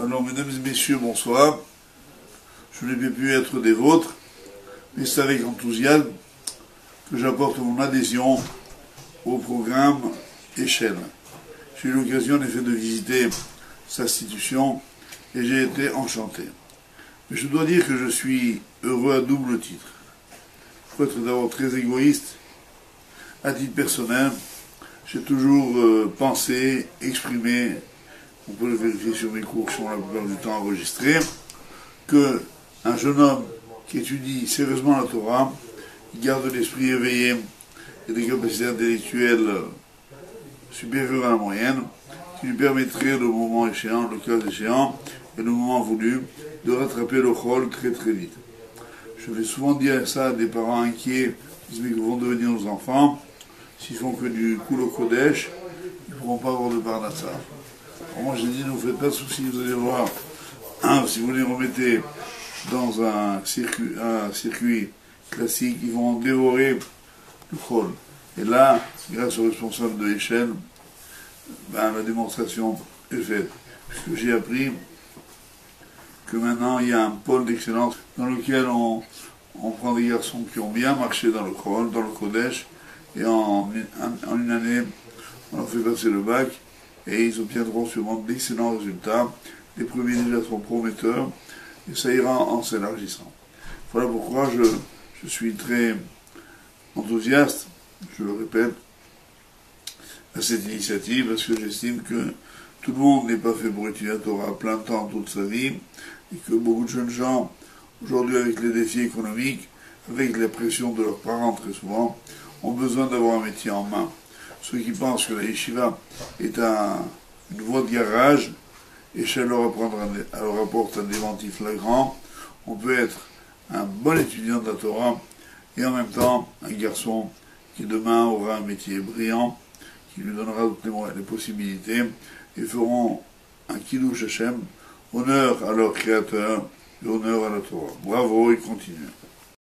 Alors, mesdames et messieurs, bonsoir. Je n'ai pas pu être des vôtres, mais c'est avec enthousiasme que j'apporte mon adhésion au programme Échelle. J'ai eu l'occasion, en effet, de visiter cette institution et j'ai été enchanté. Mais je dois dire que je suis heureux à double titre. Pour être d'abord très égoïste, à titre personnel, j'ai toujours pensé, exprimé, on peut le vérifier sur mes cours qui sont la plupart du temps enregistrés, qu'un jeune homme qui étudie sérieusement la Torah, qui garde l'esprit éveillé et des capacités intellectuelles supérieures à la moyenne, qui lui permettrait le moment échéant, le cas échéant, et le moment voulu, de rattraper le rôle très très vite. Je vais souvent dire ça à des parents inquiets, qui disent mais que vont devenir nos enfants, s'ils font que du Kulo Kodesh, ils ne pourront pas avoir de Parnassa. Alors moi j'ai dit, ne vous faites pas de soucis, vous allez voir, si vous les remettez dans un circuit classique, ils vont dévorer le Chol. Et là, grâce au responsable de l'échelle, la démonstration est faite. Puisque j'ai appris que maintenant il y a un pôle d'excellence dans lequel on prend des garçons qui ont bien marché dans le Chol, dans le Kodesh, et en une année, on leur fait passer le bac, et ils obtiendront sûrement d'excellents résultats. Les premiers déjà sont prometteurs, et ça ira en s'élargissant. Voilà pourquoi je suis très enthousiaste, je le répète, à cette initiative, parce que j'estime que tout le monde n'est pas fait pour étudier la Torah à plein temps toute sa vie, et que beaucoup de jeunes gens, aujourd'hui avec les défis économiques, avec la pression de leurs parents très souvent, ont besoin d'avoir un métier en main. Ceux qui pensent que la yeshiva est une voie de garage, et chez leur apporte un démenti flagrant, on peut être un bon étudiant de la Torah, et en même temps un garçon qui demain aura un métier brillant, qui lui donnera toutes les possibilités, et feront un Kiddush Hashem, honneur à leur créateur et honneur à la Torah. Bravo et continuez.